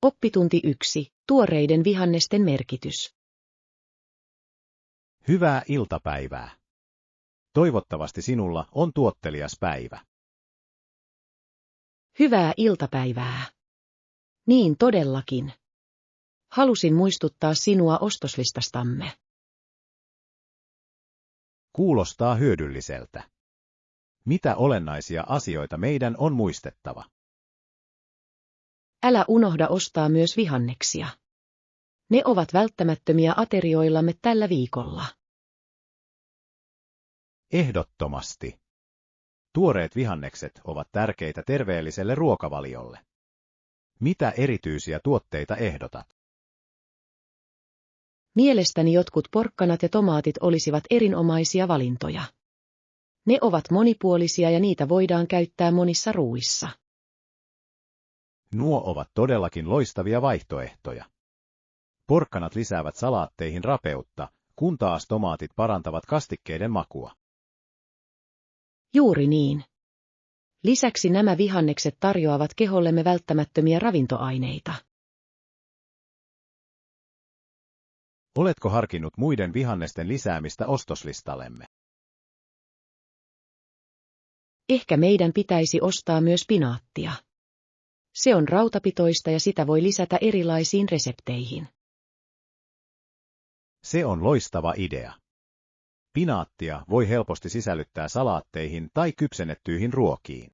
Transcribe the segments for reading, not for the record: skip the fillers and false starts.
Oppitunti 1. Tuoreiden vihannesten merkitys. Hyvää iltapäivää. Toivottavasti sinulla on tuottelias päivä. Hyvää iltapäivää. Niin todellakin. Halusin muistuttaa sinua ostoslistastamme. Kuulostaa hyödylliseltä. Mitä olennaisia asioita meidän on muistettava? Älä unohda ostaa myös vihanneksia. Ne ovat välttämättömiä aterioillamme tällä viikolla. Ehdottomasti. Tuoreet vihannekset ovat tärkeitä terveelliselle ruokavaliolle. Mitä erityisiä tuotteita ehdotat? Mielestäni jotkut porkkanat ja tomaatit olisivat erinomaisia valintoja. Ne ovat monipuolisia ja niitä voidaan käyttää monissa ruuissa. Nuo ovat todellakin loistavia vaihtoehtoja. Porkkanat lisäävät salaatteihin rapeutta, kun taas tomaatit parantavat kastikkeiden makua. Juuri niin. Lisäksi nämä vihannekset tarjoavat kehollemme välttämättömiä ravintoaineita. Oletko harkinnut muiden vihannesten lisäämistä ostoslistallemme? Ehkä meidän pitäisi ostaa myös pinaattia. Se on rautapitoista ja sitä voi lisätä erilaisiin resepteihin. Se on loistava idea. Pinaattia voi helposti sisällyttää salaatteihin tai kypsennettyihin ruokiin.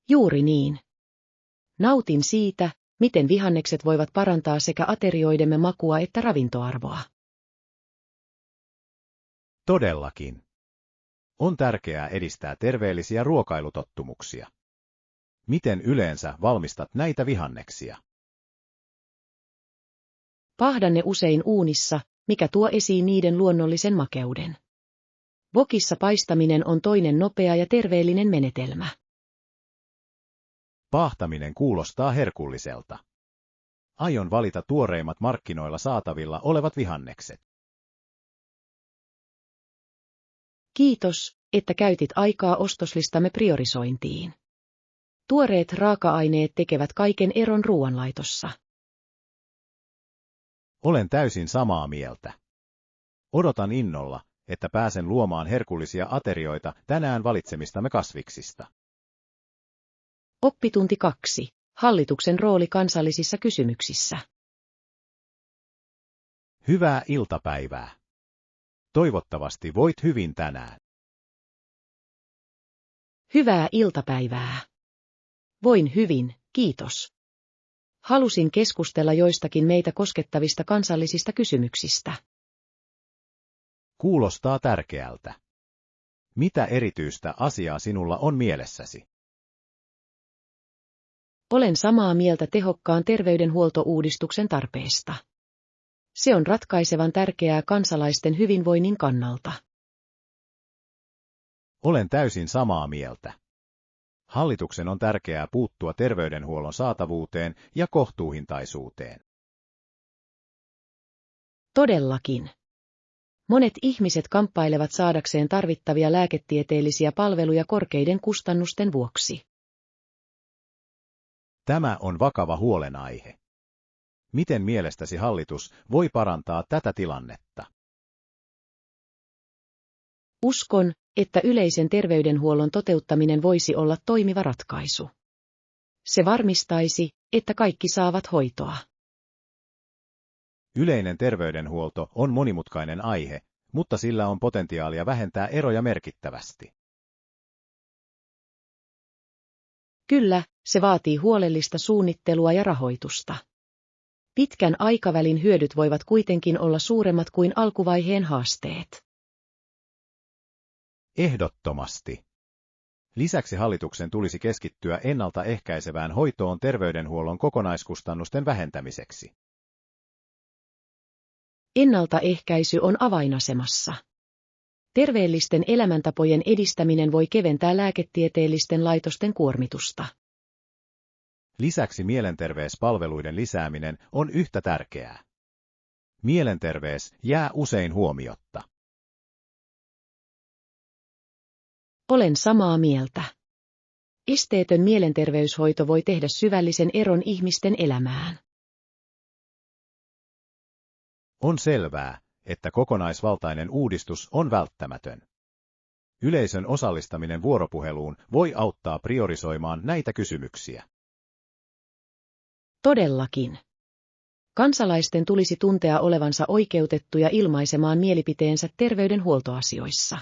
Juuri niin. Nautin siitä, miten vihannekset voivat parantaa sekä aterioidemme makua että ravintoarvoa. Todellakin. On tärkeää edistää terveellisiä ruokailutottumuksia. Miten yleensä valmistat näitä vihanneksia? Paahdan ne usein uunissa, mikä tuo esiin niiden luonnollisen makeuden. Wokissa paistaminen on toinen nopea ja terveellinen menetelmä. Paahtaminen kuulostaa herkulliselta. Aion valita tuoreimmat markkinoilla saatavilla olevat vihannekset. Kiitos, että käytit aikaa ostoslistamme priorisointiin. Tuoreet raaka-aineet tekevät kaiken eron ruoanlaitossa. Olen täysin samaa mieltä. Odotan innolla, että pääsen luomaan herkullisia aterioita tänään valitsemistamme kasviksista. Oppitunti 2. Hallituksen rooli kansallisissa kysymyksissä. Hyvää iltapäivää. Toivottavasti voit hyvin tänään. Hyvää iltapäivää. Voin hyvin, kiitos. Halusin keskustella joistakin meitä koskettavista kansallisista kysymyksistä. Kuulostaa tärkeältä. Mitä erityistä asiaa sinulla on mielessäsi? Olen samaa mieltä tehokkaan terveydenhuoltouudistuksen tarpeesta. Se on ratkaisevan tärkeää kansalaisten hyvinvoinnin kannalta. Olen täysin samaa mieltä. Hallituksen on tärkeää puuttua terveydenhuollon saatavuuteen ja kohtuuhintaisuuteen. Todellakin. Monet ihmiset kamppailevat saadakseen tarvittavia lääketieteellisiä palveluja korkeiden kustannusten vuoksi. Tämä on vakava huolenaihe. Miten mielestäsi hallitus voi parantaa tätä tilannetta? Uskon, että yleisen terveydenhuollon toteuttaminen voisi olla toimiva ratkaisu. Se varmistaisi, että kaikki saavat hoitoa. Yleinen terveydenhuolto on monimutkainen aihe, mutta sillä on potentiaalia vähentää eroja merkittävästi. Kyllä, se vaatii huolellista suunnittelua ja rahoitusta. Pitkän aikavälin hyödyt voivat kuitenkin olla suuremmat kuin alkuvaiheen haasteet. Ehdottomasti. Lisäksi hallituksen tulisi keskittyä ennaltaehkäisevään hoitoon terveydenhuollon kokonaiskustannusten vähentämiseksi. Ennaltaehkäisy on avainasemassa. Terveellisten elämäntapojen edistäminen voi keventää lääketieteellisten laitosten kuormitusta. Lisäksi mielenterveyspalveluiden lisääminen on yhtä tärkeää. Mielenterveys jää usein huomiotta. Olen samaa mieltä. Esteetön mielenterveyshoito voi tehdä syvällisen eron ihmisten elämään. On selvää, että kokonaisvaltainen uudistus on välttämätön. Yleisön osallistaminen vuoropuheluun voi auttaa priorisoimaan näitä kysymyksiä. Todellakin. Kansalaisten tulisi tuntea olevansa oikeutettuja ilmaisemaan mielipiteensä terveydenhuoltoasioissa.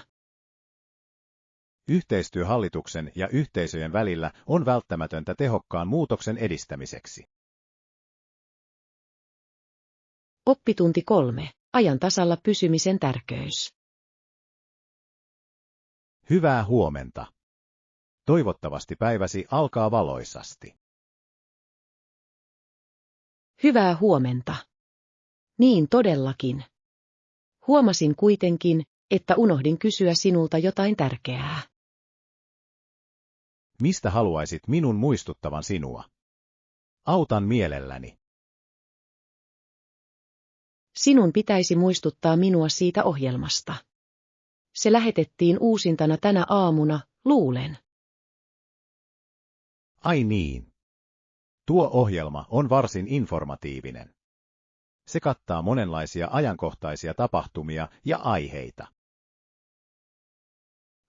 Yhteistyö hallituksen ja yhteisöjen välillä on välttämätöntä tehokkaan muutoksen edistämiseksi. Oppitunti 3. Ajan tasalla pysymisen tärkeys. Hyvää huomenta. Toivottavasti päiväsi alkaa valoisasti. Hyvää huomenta. Niin todellakin. Huomasin kuitenkin, että unohdin kysyä sinulta jotain tärkeää. Mistä haluaisit minun muistuttavan sinua? Autan mielelläni. Sinun pitäisi muistuttaa minua siitä ohjelmasta. Se lähetettiin uusintana tänä aamuna, luulen. Ai niin. Tuo ohjelma on varsin informatiivinen. Se kattaa monenlaisia ajankohtaisia tapahtumia ja aiheita.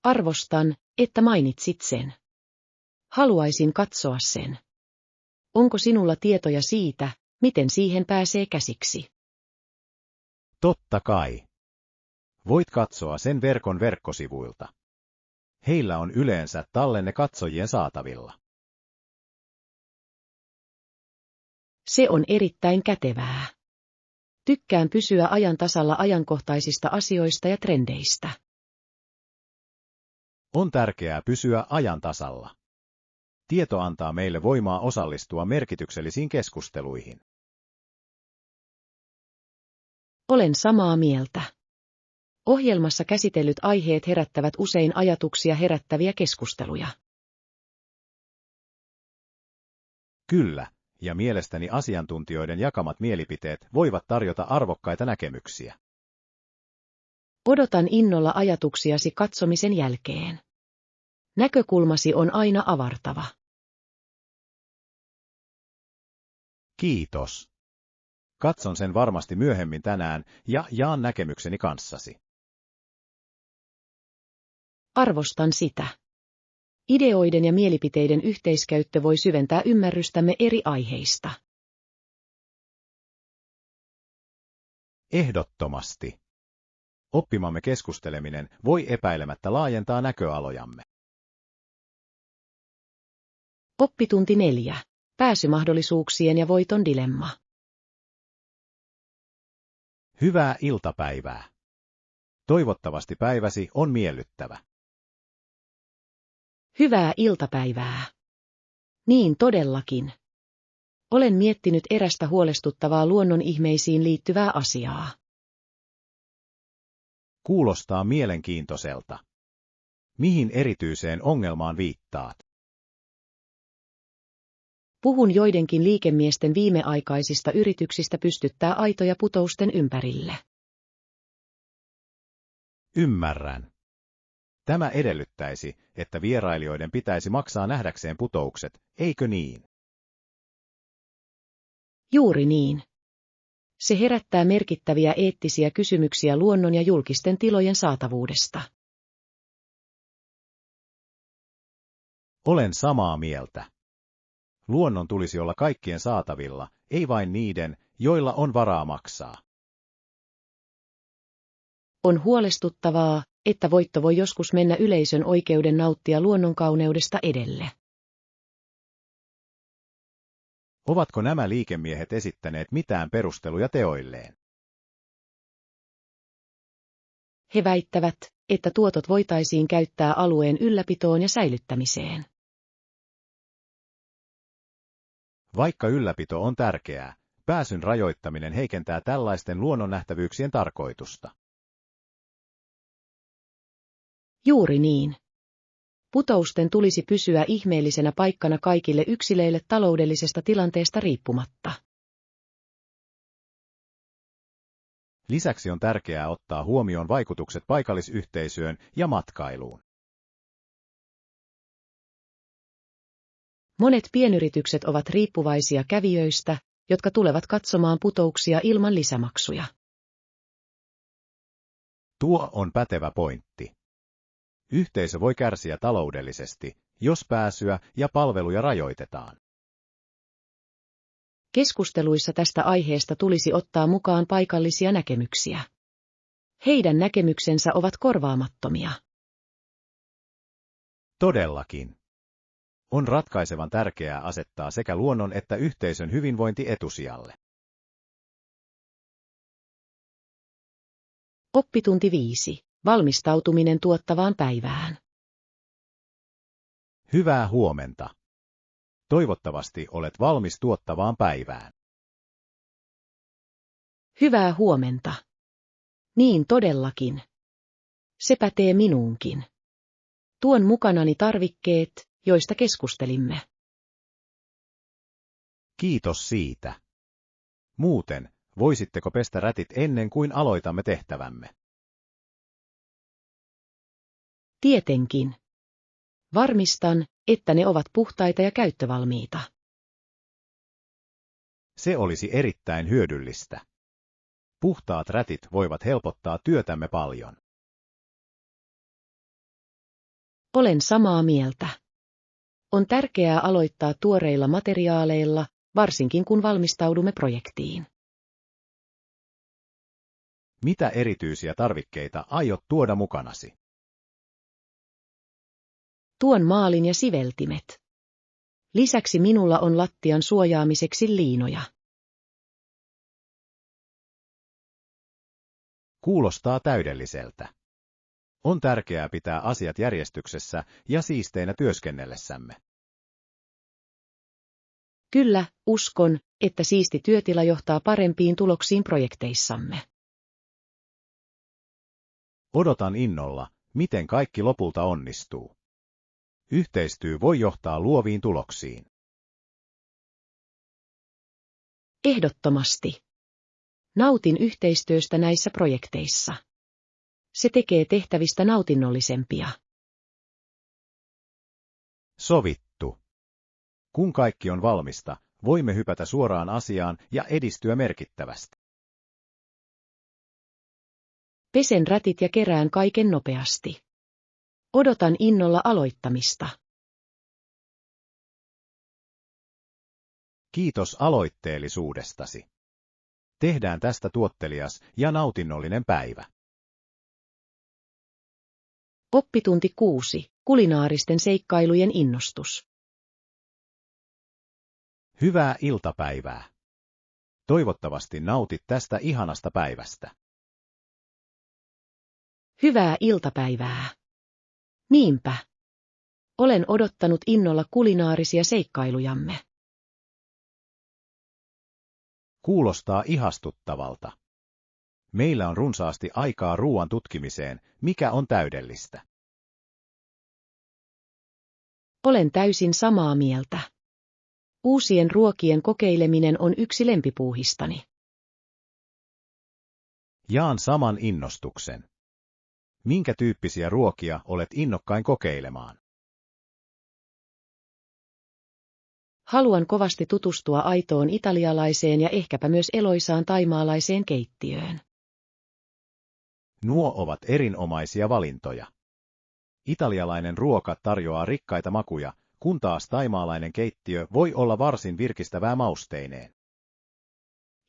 Arvostan, että mainitsit sen. Haluaisin katsoa sen. Onko sinulla tietoja siitä, miten siihen pääsee käsiksi? Totta kai. Voit katsoa sen verkon verkkosivuilta. Heillä on yleensä tallenne katsojien saatavilla. Se on erittäin kätevää. Tykkään pysyä ajan tasalla ajankohtaisista asioista ja trendeistä. On tärkeää pysyä ajan tasalla. Tieto antaa meille voimaa osallistua merkityksellisiin keskusteluihin. Olen samaa mieltä. Ohjelmassa käsitellyt aiheet herättävät usein ajatuksia herättäviä keskusteluja. Kyllä, ja mielestäni asiantuntijoiden jakamat mielipiteet voivat tarjota arvokkaita näkemyksiä. Odotan innolla ajatuksiasi katsomisen jälkeen. Näkökulmasi on aina avartava. Kiitos. Katson sen varmasti myöhemmin tänään ja jaan näkemykseni kanssasi. Arvostan sitä. Ideoiden ja mielipiteiden yhteiskäyttö voi syventää ymmärrystämme eri aiheista. Ehdottomasti. Oppimamme keskusteleminen voi epäilemättä laajentaa näköalojamme. Oppitunti 4. Pääsymahdollisuuksien ja voiton dilemma. Hyvää iltapäivää. Toivottavasti päiväsi on miellyttävä. Hyvää iltapäivää. Niin todellakin. Olen miettinyt erästä huolestuttavaa luonnon ihmeisiin liittyvää asiaa. Kuulostaa mielenkiintoiselta. Mihin erityiseen ongelmaan viittaat? Puhun joidenkin liikemiesten viimeaikaisista yrityksistä pystyttää aitoja putousten ympärille. Ymmärrän. Tämä edellyttäisi, että vierailijoiden pitäisi maksaa nähdäkseen putoukset, eikö niin? Juuri niin. Se herättää merkittäviä eettisiä kysymyksiä luonnon ja julkisten tilojen saatavuudesta. Olen samaa mieltä. Luonnon tulisi olla kaikkien saatavilla, ei vain niiden, joilla on varaa maksaa. On huolestuttavaa, että voitto voi joskus mennä yleisön oikeuden nauttia luonnonkauneudesta edelle. Ovatko nämä liikemiehet esittäneet mitään perusteluja teoilleen? He väittävät, että tuotot voitaisiin käyttää alueen ylläpitoon ja säilyttämiseen. Vaikka ylläpito on tärkeää, pääsyn rajoittaminen heikentää tällaisten luonnonnähtävyyksien tarkoitusta. Juuri niin. Putousten tulisi pysyä ihmeellisenä paikkana kaikille yksilöille taloudellisesta tilanteesta riippumatta. Lisäksi on tärkeää ottaa huomioon vaikutukset paikallisyhteisöön ja matkailuun. Monet pienyritykset ovat riippuvaisia kävijöistä, jotka tulevat katsomaan putouksia ilman lisämaksuja. Tuo on pätevä pointti. Yhteisö voi kärsiä taloudellisesti, jos pääsyä ja palveluja rajoitetaan. Keskusteluissa tästä aiheesta tulisi ottaa mukaan paikallisia näkemyksiä. Heidän näkemyksensä ovat korvaamattomia. Todellakin. On ratkaisevan tärkeää asettaa sekä luonnon että yhteisön hyvinvointi etusijalle. Oppitunti 5. Valmistautuminen tuottavaan päivään. Hyvää huomenta. Toivottavasti olet valmis tuottavaan päivään. Hyvää huomenta. Niin todellakin. Se pätee minuunkin. Tuon mukanani tarvikkeet, joista keskustelimme. Kiitos siitä. Muuten, voisitteko pestä rätit ennen kuin aloitamme tehtävämme? Tietenkin. Varmistan, että ne ovat puhtaita ja käyttövalmiita. Se olisi erittäin hyödyllistä. Puhtaat rätit voivat helpottaa työtämme paljon. Olen samaa mieltä. On tärkeää aloittaa tuoreilla materiaaleilla, varsinkin kun valmistaudumme projektiin. Mitä erityisiä tarvikkeita aiot tuoda mukanasi? Tuon maalin ja siveltimet. Lisäksi minulla on lattian suojaamiseksi liinoja. Kuulostaa täydelliseltä. On tärkeää pitää asiat järjestyksessä ja siisteinä työskennellessämme. Kyllä, uskon, että siisti työtila johtaa parempiin tuloksiin projekteissamme. Odotan innolla, miten kaikki lopulta onnistuu. Yhteistyö voi johtaa luoviin tuloksiin. Ehdottomasti. Nautin yhteistyöstä näissä projekteissa. Se tekee tehtävistä nautinnollisempia. Sovittu. Kun kaikki on valmista, voimme hypätä suoraan asiaan ja edistyä merkittävästi. Pesen rätit ja kerään kaiken nopeasti. Odotan innolla aloittamista. Kiitos aloitteellisuudestasi. Tehdään tästä tuottelias ja nautinnollinen päivä. Oppitunti 6. Kulinaaristen seikkailujen innostus. Hyvää iltapäivää. Toivottavasti nautit tästä ihanasta päivästä. Hyvää iltapäivää. Niinpä. Olen odottanut innolla kulinaarisia seikkailujamme. Kuulostaa ihastuttavalta. Meillä on runsaasti aikaa ruoan tutkimiseen, mikä on täydellistä. Olen täysin samaa mieltä. Uusien ruokien kokeileminen on yksi lempipuuhistani. Jaan saman innostuksen. Minkä tyyppisiä ruokia olet innokkain kokeilemaan? Haluan kovasti tutustua aitoon italialaiseen ja ehkäpä myös eloisaan thaimaalaiseen keittiöön. Nuo ovat erinomaisia valintoja. Italialainen ruoka tarjoaa rikkaita makuja, kun taas thaimaalainen keittiö voi olla varsin virkistävää mausteineen.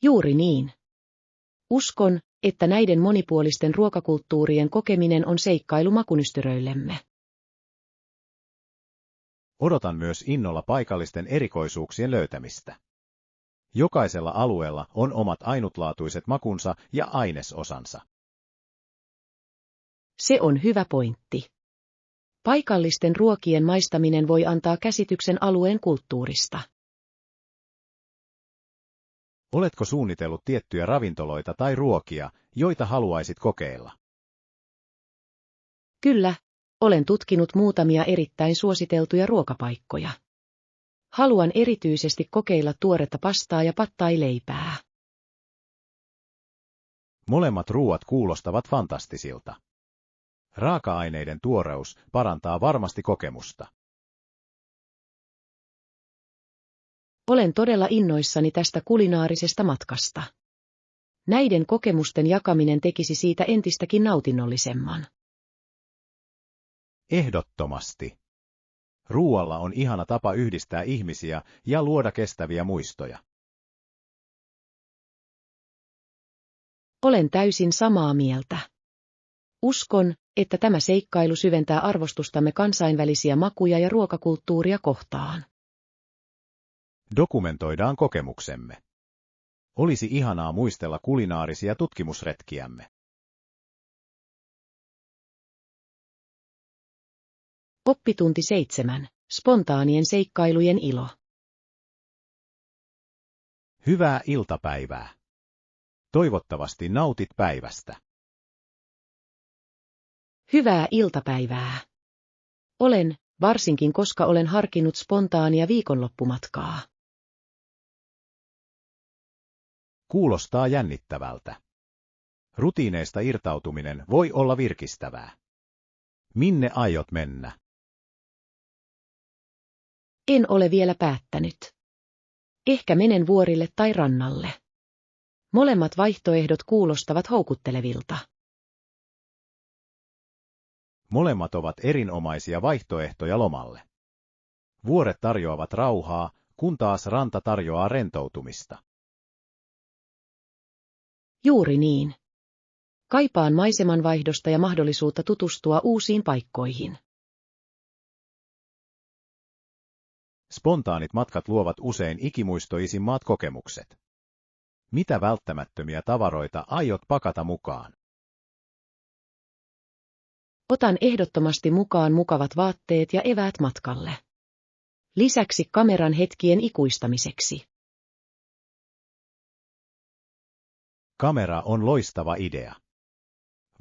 Juuri niin. Uskon, että näiden monipuolisten ruokakulttuurien kokeminen on seikkailu makunystyröillemme. Odotan myös innolla paikallisten erikoisuuksien löytämistä. Jokaisella alueella on omat ainutlaatuiset makunsa ja ainesosansa. Se on hyvä pointti. Paikallisten ruokien maistaminen voi antaa käsityksen alueen kulttuurista. Oletko suunnitellut tiettyjä ravintoloita tai ruokia, joita haluaisit kokeilla? Kyllä, olen tutkinut muutamia erittäin suositeltuja ruokapaikkoja. Haluan erityisesti kokeilla tuoretta pastaa ja pad thai-leipää. Molemmat ruuat kuulostavat fantastisilta. Raaka-aineiden tuoreus parantaa varmasti kokemusta. Olen todella innoissani tästä kulinaarisesta matkasta. Näiden kokemusten jakaminen tekisi siitä entistäkin nautinnollisemman. Ehdottomasti. Ruualla on ihana tapa yhdistää ihmisiä ja luoda kestäviä muistoja. Olen täysin samaa mieltä. Uskon, että tämä seikkailu syventää arvostustamme kansainvälisiä makuja ja ruokakulttuuria kohtaan. Dokumentoidaan kokemuksemme. Olisi ihanaa muistella kulinaarisia tutkimusretkiämme. Oppitunti 7. Spontaanien seikkailujen ilo. Hyvää iltapäivää. Toivottavasti nautit päivästä. Hyvää iltapäivää. Olen, varsinkin koska olen harkinnut spontaania viikonloppumatkaa. Kuulostaa jännittävältä. Rutiineista irtautuminen voi olla virkistävää. Minne aiot mennä? En ole vielä päättänyt. Ehkä menen vuorille tai rannalle. Molemmat vaihtoehdot kuulostavat houkuttelevilta. Molemmat ovat erinomaisia vaihtoehtoja lomalle. Vuoret tarjoavat rauhaa, kun taas ranta tarjoaa rentoutumista. Juuri niin. Kaipaan maisemanvaihdosta ja mahdollisuutta tutustua uusiin paikkoihin. Spontaanit matkat luovat usein ikimuistoisimmat kokemukset. Mitä välttämättömiä tavaroita aiot pakata mukaan? Otan ehdottomasti mukaan mukavat vaatteet ja eväät matkalle. Lisäksi kameran hetkien ikuistamiseksi. Kamera on loistava idea.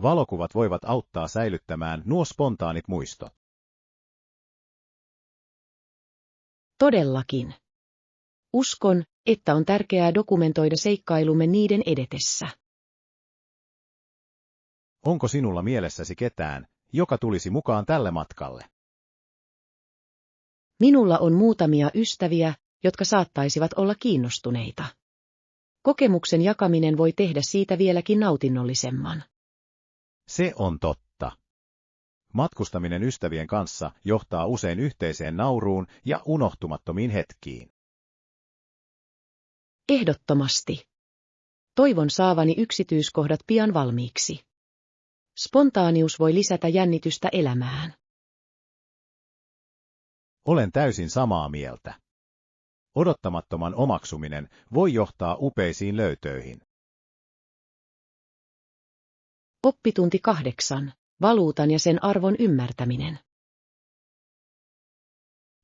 Valokuvat voivat auttaa säilyttämään nuo spontaanit muistot. Todellakin. Uskon, että on tärkeää dokumentoida seikkailumme niiden edetessä. Onko sinulla mielessäsi ketään, joka tulisi mukaan tälle matkalle? Minulla on muutamia ystäviä, jotka saattaisivat olla kiinnostuneita. Kokemuksen jakaminen voi tehdä siitä vieläkin nautinnollisemman. Se on totta. Matkustaminen ystävien kanssa johtaa usein yhteiseen nauruun ja unohtumattomiin hetkiin. Ehdottomasti. Toivon saavani yksityiskohdat pian valmiiksi. Spontaanius voi lisätä jännitystä elämään. Olen täysin samaa mieltä. Odottamattoman omaksuminen voi johtaa upeisiin löytöihin. Oppitunti 8. Valuutan ja sen arvon ymmärtäminen.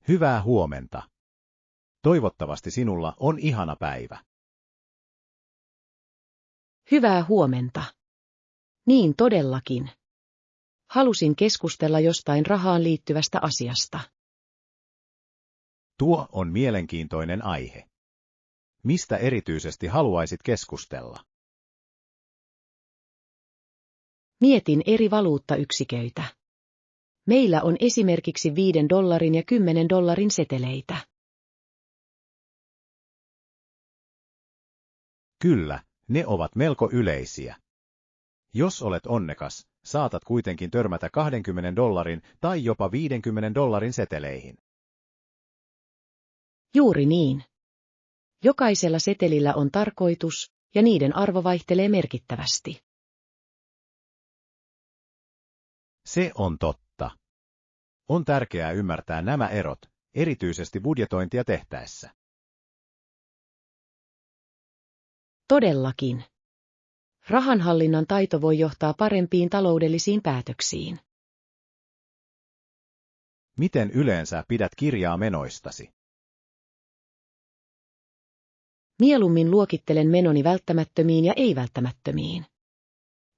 Hyvää huomenta. Toivottavasti sinulla on ihana päivä. Hyvää huomenta. Niin todellakin. Halusin keskustella jostain rahaan liittyvästä asiasta. Tuo on mielenkiintoinen aihe. Mistä erityisesti haluaisit keskustella? Mietin eri valuuttayksiköitä. Meillä on esimerkiksi $5 ja $10 seteleitä. Kyllä, ne ovat melko yleisiä. Jos olet onnekas, saatat kuitenkin törmätä $20 tai jopa $50 seteleihin. Juuri niin. Jokaisella setelillä on tarkoitus, ja niiden arvo vaihtelee merkittävästi. Se on totta. On tärkeää ymmärtää nämä erot, erityisesti budjetointia tehtäessä. Todellakin. Rahanhallinnan taito voi johtaa parempiin taloudellisiin päätöksiin. Miten yleensä pidät kirjaa menoistasi? Mieluummin luokittelen menoni välttämättömiin ja ei-välttämättömiin.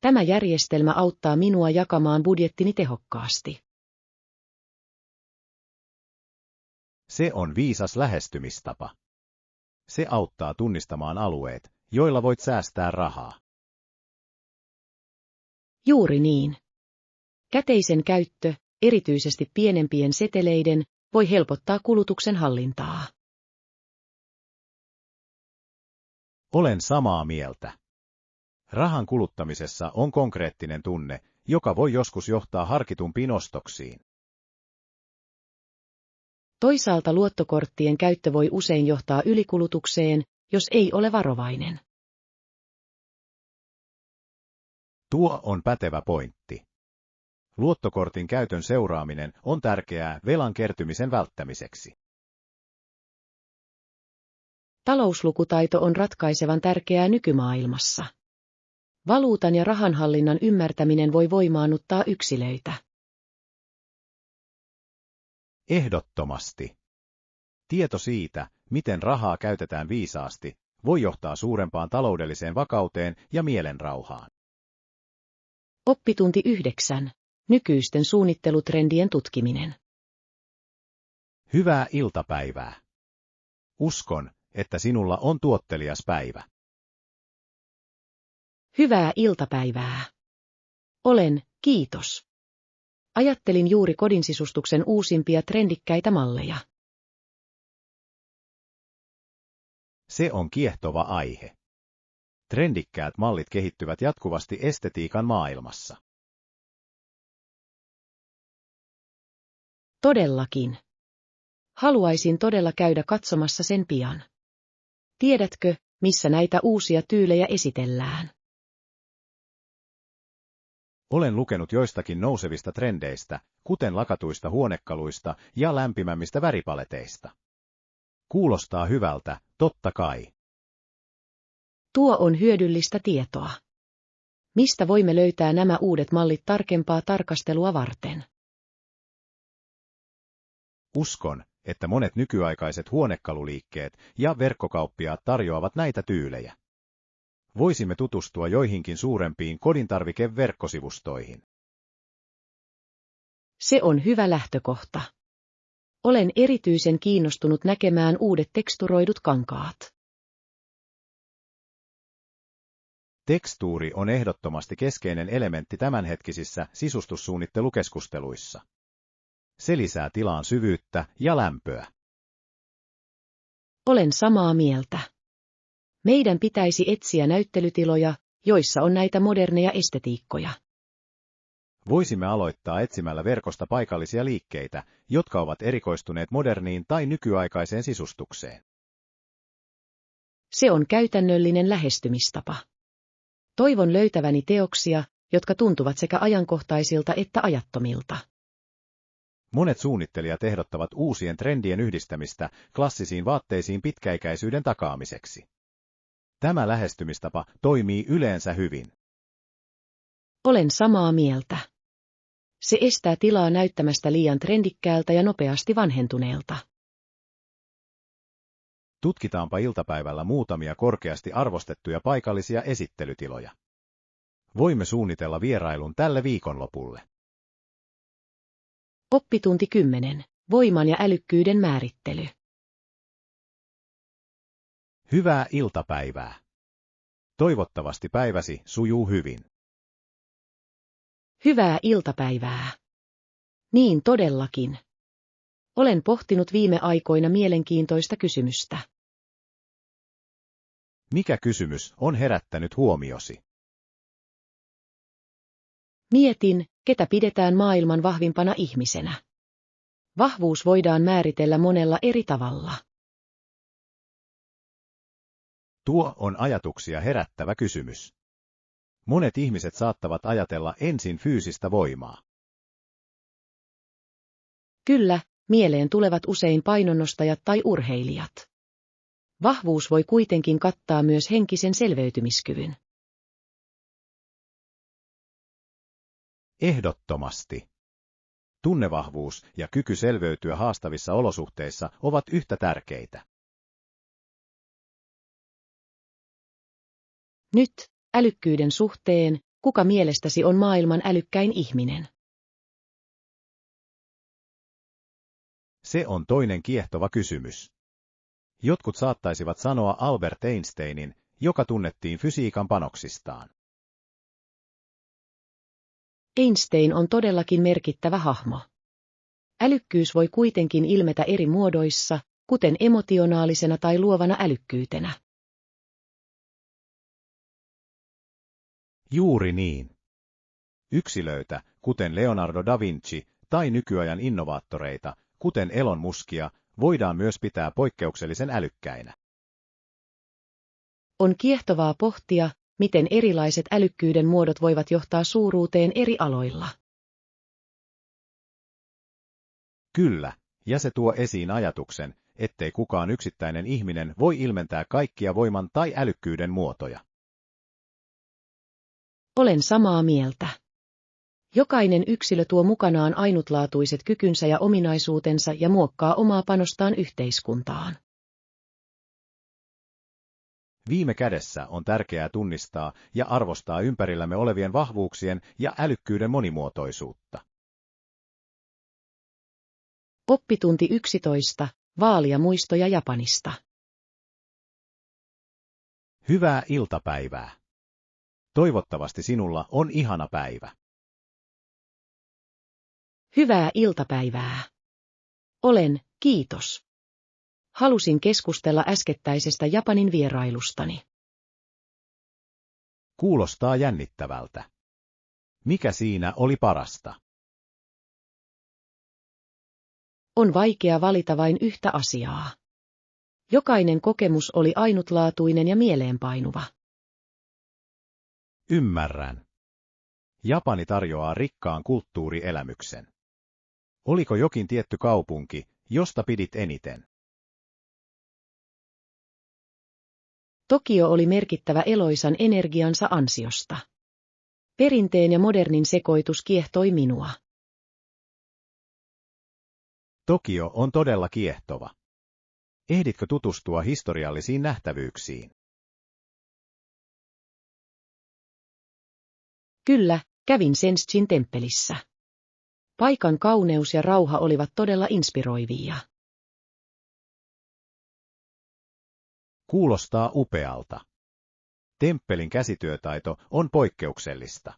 Tämä järjestelmä auttaa minua jakamaan budjettini tehokkaasti. Se on viisas lähestymistapa. Se auttaa tunnistamaan alueet, joilla voit säästää rahaa. Juuri niin. Käteisen käyttö, erityisesti pienempien seteleiden, voi helpottaa kulutuksen hallintaa. Olen samaa mieltä. Rahan kuluttamisessa on konkreettinen tunne, joka voi joskus johtaa harkitumpiin ostoksiin. Toisaalta luottokorttien käyttö voi usein johtaa ylikulutukseen, jos ei ole varovainen. Tuo on pätevä pointti. Luottokortin käytön seuraaminen on tärkeää velan kertymisen välttämiseksi. Talouslukutaito on ratkaisevan tärkeää nykymaailmassa. Valuutan ja rahanhallinnan ymmärtäminen voi voimaannuttaa yksilöitä. Ehdottomasti. Tieto siitä, miten rahaa käytetään viisaasti, voi johtaa suurempaan taloudelliseen vakauteen ja mielenrauhaan. Oppitunti 9. Nykyisten suunnittelutrendien tutkiminen. Hyvää iltapäivää. Uskon, että sinulla on tuottelias päivä. Hyvää iltapäivää. Olen, kiitos. Ajattelin juuri kodinsisustuksen uusimpia trendikkäitä malleja. Se on kiehtova aihe. Trendikkäät mallit kehittyvät jatkuvasti estetiikan maailmassa. Todellakin. Haluaisin todella käydä katsomassa sen pian. Tiedätkö, missä näitä uusia tyylejä esitellään? Olen lukenut joistakin nousevista trendeistä, kuten lakatuista huonekaluista ja lämpimämmistä väripaleteista. Kuulostaa hyvältä, totta kai. Tuo on hyödyllistä tietoa. Mistä voimme löytää nämä uudet mallit tarkempaa tarkastelua varten? Uskon, että monet nykyaikaiset huonekaluliikkeet ja verkkokauppiaat tarjoavat näitä tyylejä. Voisimme tutustua joihinkin suurempiin kodintarvikeverkkosivustoihin. Se on hyvä lähtökohta. Olen erityisen kiinnostunut näkemään uudet teksturoidut kankaat. Tekstuuri on ehdottomasti keskeinen elementti tämänhetkisissä sisustussuunnittelukeskusteluissa. Se lisää tilaan syvyyttä ja lämpöä. Olen samaa mieltä. Meidän pitäisi etsiä näyttelytiloja, joissa on näitä moderneja estetiikkoja. Voisimme aloittaa etsimällä verkosta paikallisia liikkeitä, jotka ovat erikoistuneet moderniin tai nykyaikaiseen sisustukseen. Se on käytännöllinen lähestymistapa. Toivon löytäväni teoksia, jotka tuntuvat sekä ajankohtaisilta että ajattomilta. Monet suunnittelijat ehdottavat uusien trendien yhdistämistä klassisiin vaatteisiin pitkäikäisyyden takaamiseksi. Tämä lähestymistapa toimii yleensä hyvin. Olen samaa mieltä. Se estää tilaa näyttämästä liian trendikkäältä ja nopeasti vanhentuneelta. Tutkitaanpa iltapäivällä muutamia korkeasti arvostettuja paikallisia esittelytiloja. Voimme suunnitella vierailun tälle viikonlopulle. Oppitunti 10. Voiman ja älykkyyden määrittely. Hyvää iltapäivää. Toivottavasti päiväsi sujuu hyvin. Hyvää iltapäivää. Niin todellakin. Olen pohtinut viime aikoina mielenkiintoista kysymystä. Mikä kysymys on herättänyt huomiosi? Mietin, ketä pidetään maailman vahvimpana ihmisenä. Vahvuus voidaan määritellä monella eri tavalla. Tuo on ajatuksia herättävä kysymys. Monet ihmiset saattavat ajatella ensin fyysistä voimaa. Kyllä, mieleen tulevat usein painonnostajat tai urheilijat. Vahvuus voi kuitenkin kattaa myös henkisen selviytymiskyvyn. Ehdottomasti. Tunnevahvuus ja kyky selviytyä haastavissa olosuhteissa ovat yhtä tärkeitä. Nyt, älykkyyden suhteen, kuka mielestäsi on maailman älykkäin ihminen? Se on toinen kiehtova kysymys. Jotkut saattaisivat sanoa Albert Einsteinin, joka tunnettiin fysiikan panoksistaan. Einstein on todellakin merkittävä hahmo. Älykkyys voi kuitenkin ilmetä eri muodoissa, kuten emotionaalisena tai luovana älykkyytenä. Juuri niin. Yksilöitä, kuten Leonardo da Vinci, tai nykyajan innovaattoreita, kuten Elon Muskia, voidaan myös pitää poikkeuksellisen älykkäinä. On kiehtovaa pohtia, miten erilaiset älykkyyden muodot voivat johtaa suuruuteen eri aloilla. Kyllä, ja se tuo esiin ajatuksen, ettei kukaan yksittäinen ihminen voi ilmentää kaikkia voiman tai älykkyyden muotoja. Olen samaa mieltä. Jokainen yksilö tuo mukanaan ainutlaatuiset kykynsä ja ominaisuutensa ja muokkaa omaa panostaan yhteiskuntaan. Viime kädessä on tärkeää tunnistaa ja arvostaa ympärillämme olevien vahvuuksien ja älykkyyden monimuotoisuutta. Oppitunti 11. Vaalia muistoja Japanista. Hyvää iltapäivää. Toivottavasti sinulla on ihana päivä. Hyvää iltapäivää. Olen, kiitos. Halusin keskustella äskettäisestä Japanin vierailustani. Kuulostaa jännittävältä. Mikä siinä oli parasta? On vaikea valita vain yhtä asiaa. Jokainen kokemus oli ainutlaatuinen ja mieleenpainuva. Ymmärrän. Japani tarjoaa rikkaan kulttuurielämyksen. Oliko jokin tietty kaupunki, josta pidit eniten? Tokio oli merkittävä eloisan energiansa ansiosta. Perinteen ja modernin sekoitus kiehtoi minua. Tokio on todella kiehtova. Ehditkö tutustua historiallisiin nähtävyyksiin? Kyllä, kävin Sensjin temppelissä. Paikan kauneus ja rauha olivat todella inspiroivia. Kuulostaa upealta. Temppelin käsityötaito on poikkeuksellista.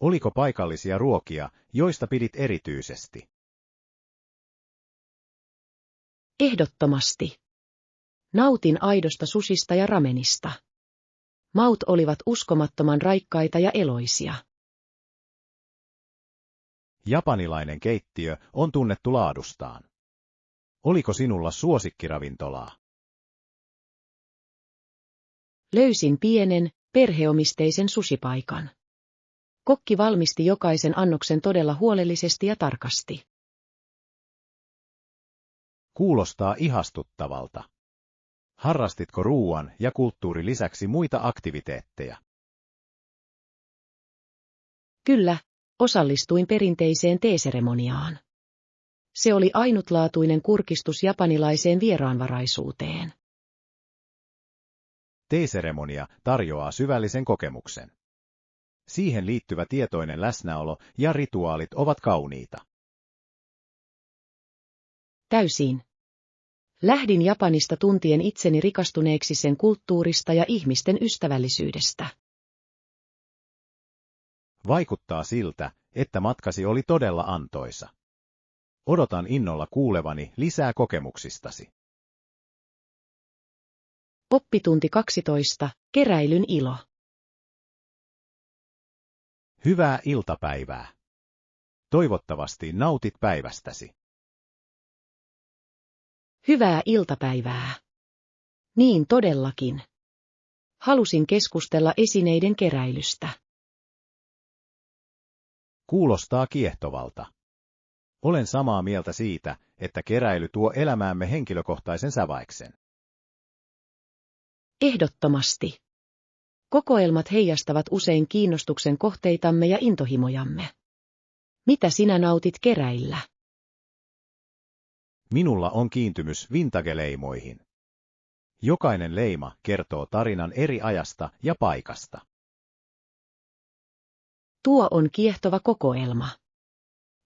Oliko paikallisia ruokia, joista pidit erityisesti? Ehdottomasti. Nautin aidosta sushista ja ramenista. Maut olivat uskomattoman raikkaita ja eloisia. Japanilainen keittiö on tunnettu laadustaan. Oliko sinulla suosikkiravintolaa? Löysin pienen, perheomisteisen sushipaikan. Kokki valmisti jokaisen annoksen todella huolellisesti ja tarkasti. Kuulostaa ihastuttavalta. Harrastitko ruuan ja kulttuurin lisäksi muita aktiviteetteja? Kyllä, osallistuin perinteiseen teeseremoniaan. Se oli ainutlaatuinen kurkistus japanilaiseen vieraanvaraisuuteen. Teeseremonia tarjoaa syvällisen kokemuksen. Siihen liittyvä tietoinen läsnäolo ja rituaalit ovat kauniita. Täysin. Lähdin Japanista tuntien itseni rikastuneeksi sen kulttuurista ja ihmisten ystävällisyydestä. Vaikuttaa siltä, että matkasi oli todella antoisa. Odotan innolla kuulevani lisää kokemuksistasi. Oppitunti 12. Keräilyn ilo. Hyvää iltapäivää. Toivottavasti nautit päivästäsi. Hyvää iltapäivää. Niin todellakin. Halusin keskustella esineiden keräilystä. Kuulostaa kiehtovalta. Olen samaa mieltä siitä, että keräily tuo elämäämme henkilökohtaisen sävaiksen. Ehdottomasti. Kokoelmat heijastavat usein kiinnostuksen kohteitamme ja intohimojamme. Mitä sinä nautit keräillä? Minulla on kiintymys vintage-leimoihin. Jokainen leima kertoo tarinan eri ajasta ja paikasta. Tuo on kiehtova kokoelma.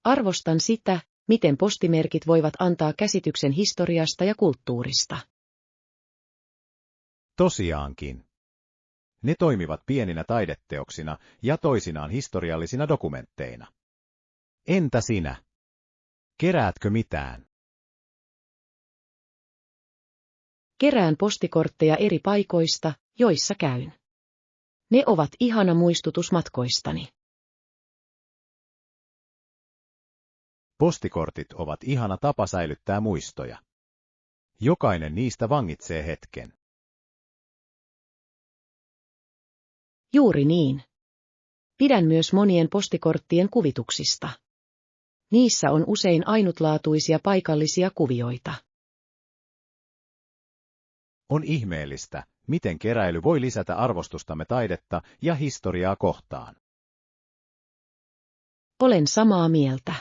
Arvostan sitä, miten postimerkit voivat antaa käsityksen historiasta ja kulttuurista. Tosiaankin. Ne toimivat pieninä taideteoksina ja toisinaan historiallisina dokumentteina. Entä sinä? Keräätkö mitään? Kerään postikortteja eri paikoista, joissa käyn. Ne ovat ihana muistutus matkoistani. Postikortit ovat ihana tapa säilyttää muistoja. Jokainen niistä vangitsee hetken. Juuri niin. Pidän myös monien postikorttien kuvituksista. Niissä on usein ainutlaatuisia paikallisia kuvioita. On ihmeellistä, miten keräily voi lisätä arvostustamme taidetta ja historiaa kohtaan. Olen samaa mieltä.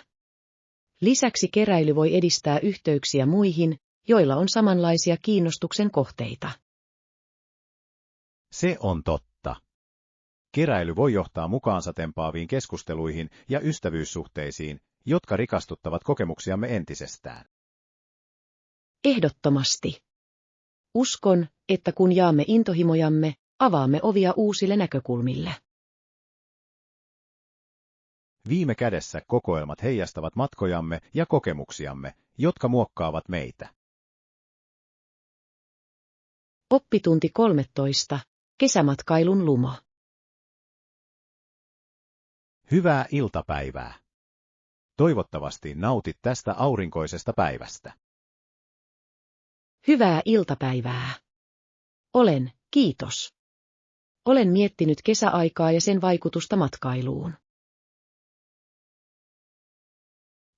Lisäksi keräily voi edistää yhteyksiä muihin, joilla on samanlaisia kiinnostuksen kohteita. Se on totta. Keräily voi johtaa mukaansa tempaaviin keskusteluihin ja ystävyyssuhteisiin, jotka rikastuttavat kokemuksiamme entisestään. Ehdottomasti. Uskon, että kun jaamme intohimojamme, avaamme ovia uusille näkökulmille. Viime kädessä kokoelmat heijastavat matkojamme ja kokemuksiamme, jotka muokkaavat meitä. Oppitunti 13. Kesämatkailun lumo. Hyvää iltapäivää. Toivottavasti nautit tästä aurinkoisesta päivästä. Hyvää iltapäivää. Olen, kiitos. Olen miettinyt kesäaikaa ja sen vaikutusta matkailuun.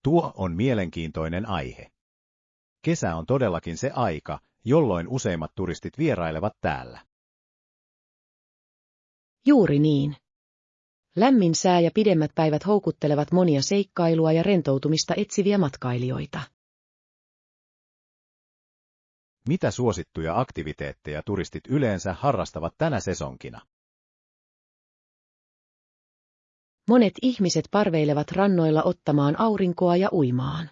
Tuo on mielenkiintoinen aihe. Kesä on todellakin se aika, jolloin useimmat turistit vierailevat täällä. Juuri niin. Lämmin sää ja pidemmät päivät houkuttelevat monia seikkailua ja rentoutumista etsiviä matkailijoita. Mitä suosittuja aktiviteetteja turistit yleensä harrastavat tänä sesonkina? Monet ihmiset parveilevat rannoilla ottamaan aurinkoa ja uimaan.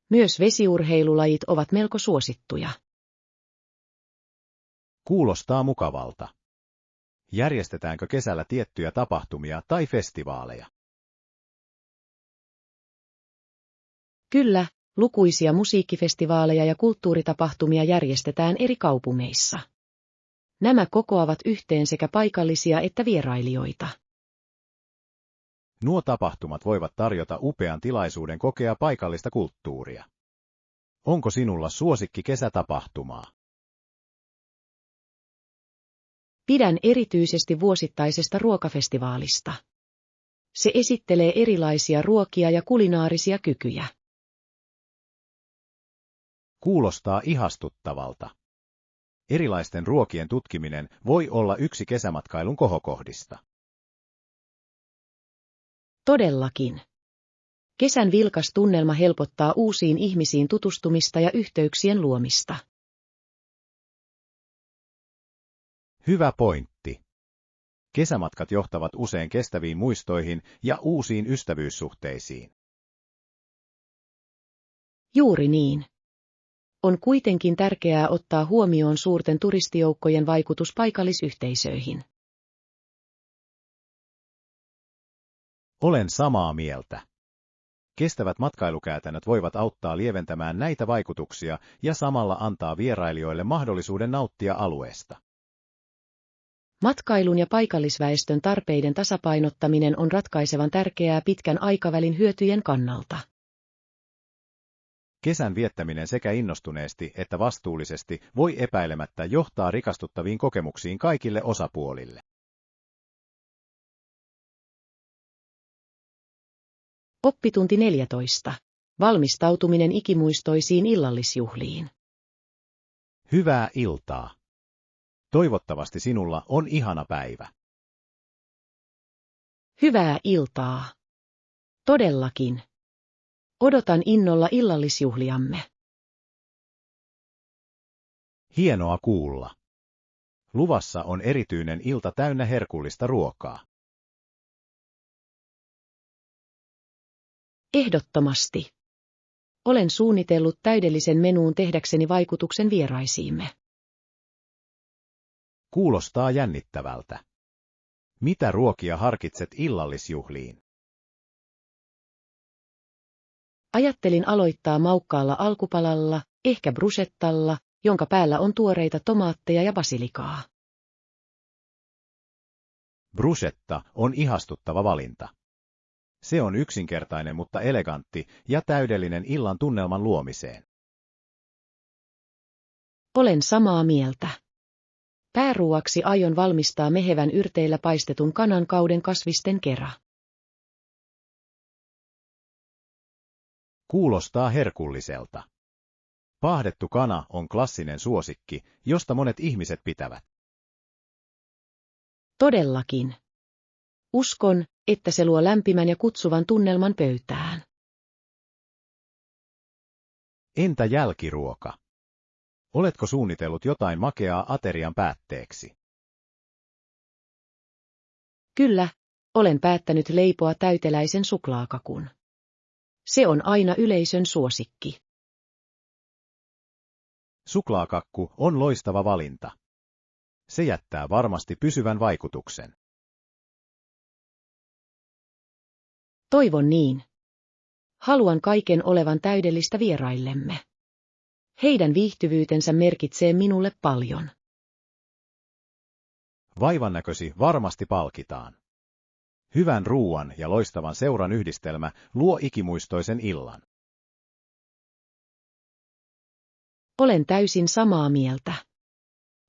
Myös vesiurheilulajit ovat melko suosittuja. Kuulostaa mukavalta. Järjestetäänkö kesällä tiettyjä tapahtumia tai festivaaleja? Kyllä, lukuisia musiikkifestivaaleja ja kulttuuritapahtumia järjestetään eri kaupungeissa. Nämä kokoavat yhteen sekä paikallisia että vierailijoita. Nuo tapahtumat voivat tarjota upean tilaisuuden kokea paikallista kulttuuria. Onko sinulla suosikki kesätapahtumaa? Pidän erityisesti vuosittaisesta ruokafestivaalista. Se esittelee erilaisia ruokia ja kulinaarisia kykyjä. Kuulostaa ihastuttavalta. Erilaisten ruokien tutkiminen voi olla yksi kesämatkailun kohokohdista. Todellakin. Kesän vilkas tunnelma helpottaa uusiin ihmisiin tutustumista ja yhteyksien luomista. Hyvä pointti. Kesämatkat johtavat usein kestäviin muistoihin ja uusiin ystävyyssuhteisiin. Juuri niin. On kuitenkin tärkeää ottaa huomioon suurten turistijoukkojen vaikutus paikallisyhteisöihin. Olen samaa mieltä. Kestävät matkailukäytännöt voivat auttaa lieventämään näitä vaikutuksia ja samalla antaa vierailijoille mahdollisuuden nauttia alueesta. Matkailun ja paikallisväestön tarpeiden tasapainottaminen on ratkaisevan tärkeää pitkän aikavälin hyötyjen kannalta. Kesän viettäminen sekä innostuneesti että vastuullisesti voi epäilemättä johtaa rikastuttaviin kokemuksiin kaikille osapuolille. Oppitunti 14. Valmistautuminen ikimuistoisiin illallisjuhliin. Hyvää iltaa. Toivottavasti sinulla on ihana päivä. Hyvää iltaa. Todellakin. Odotan innolla illallisjuhliamme. Hienoa kuulla. Luvassa on erityinen ilta täynnä herkullista ruokaa. Ehdottomasti. Olen suunnitellut täydellisen menuun tehdäkseni vaikutuksen vieraisiimme. Kuulostaa jännittävältä. Mitä ruokia harkitset illallisjuhliin? Ajattelin aloittaa maukkaalla alkupalalla, ehkä bruschettalla, jonka päällä on tuoreita tomaatteja ja basilikaa. Bruschetta on ihastuttava valinta. Se on yksinkertainen, mutta elegantti ja täydellinen illan tunnelman luomiseen. Olen samaa mieltä. Pääruuaksi aion valmistaa mehevän yrteillä paistetun kanan kauden kasvisten kera. Kuulostaa herkulliselta. Paahdettu kana on klassinen suosikki, josta monet ihmiset pitävät. Todellakin. Uskon, että se luo lämpimän ja kutsuvan tunnelman pöytään. Entä jälkiruoka? Oletko suunnitellut jotain makeaa aterian päätteeksi? Kyllä, olen päättänyt leipoa täyteläisen suklaakakun. Se on aina yleisön suosikki. Suklaakakku on loistava valinta. Se jättää varmasti pysyvän vaikutuksen. Toivon niin. Haluan kaiken olevan täydellistä vieraillemme. Heidän viihtyvyytensä merkitsee minulle paljon. Vaivannäkösi varmasti palkitaan. Hyvän ruuan ja loistavan seuran yhdistelmä luo ikimuistoisen illan. Olen täysin samaa mieltä.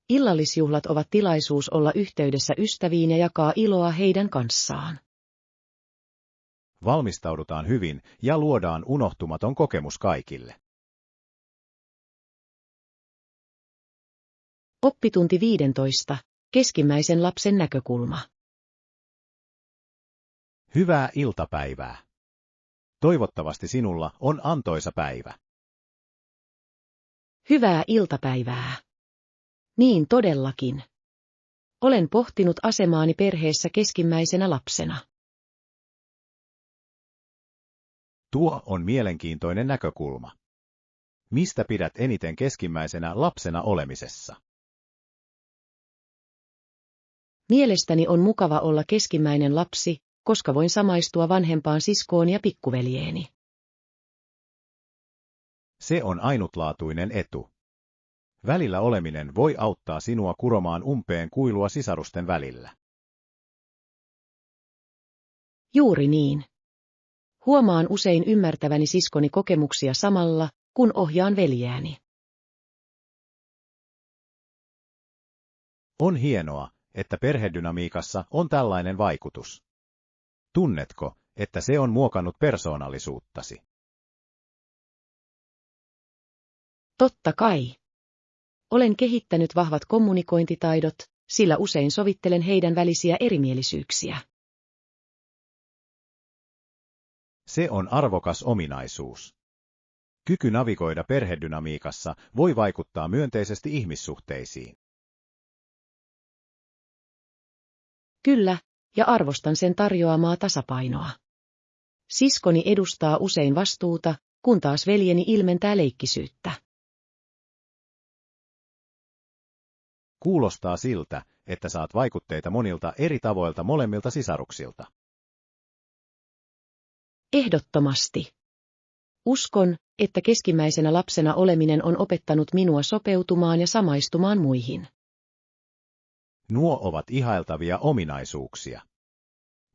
Illallisjuhlat ovat tilaisuus olla yhteydessä ystäviin ja jakaa iloa heidän kanssaan. Valmistaudutaan hyvin ja luodaan unohtumaton kokemus kaikille. Oppitunti 15. Keskimmäisen lapsen näkökulma. Hyvää iltapäivää. Toivottavasti sinulla on antoisa päivä. Hyvää iltapäivää. Niin todellakin. Olen pohtinut asemaani perheessä keskimmäisenä lapsena. Tuo on mielenkiintoinen näkökulma. Mistä pidät eniten keskimmäisenä lapsena olemisessa? Mielestäni on mukava olla keskimmäinen lapsi, koska voin samaistua vanhempaan siskoon ja pikkuveljeeni. Se on ainutlaatuinen etu. Välillä oleminen voi auttaa sinua kuromaan umpeen kuilua sisarusten välillä. Juuri niin. Huomaan usein ymmärtäväni siskoni kokemuksia samalla, kun ohjaan veljääni. On hienoa, että perhedynamiikassa on tällainen vaikutus. Tunnetko, että se on muokannut persoonallisuuttasi? Totta kai. Olen kehittänyt vahvat kommunikointitaidot, sillä usein sovittelen heidän välisiä erimielisyyksiä. Se on arvokas ominaisuus. Kyky navigoida perhedynamiikassa voi vaikuttaa myönteisesti ihmissuhteisiin. Kyllä, ja arvostan sen tarjoamaa tasapainoa. Siskoni edustaa usein vastuuta, kun taas veljeni ilmentää leikkisyyttä. Kuulostaa siltä, että saat vaikutteita monilta eri tavoilta molemmilta sisaruksilta. Ehdottomasti. Uskon, että keskimmäisenä lapsena oleminen on opettanut minua sopeutumaan ja samaistumaan muihin. Nuo ovat ihailtavia ominaisuuksia.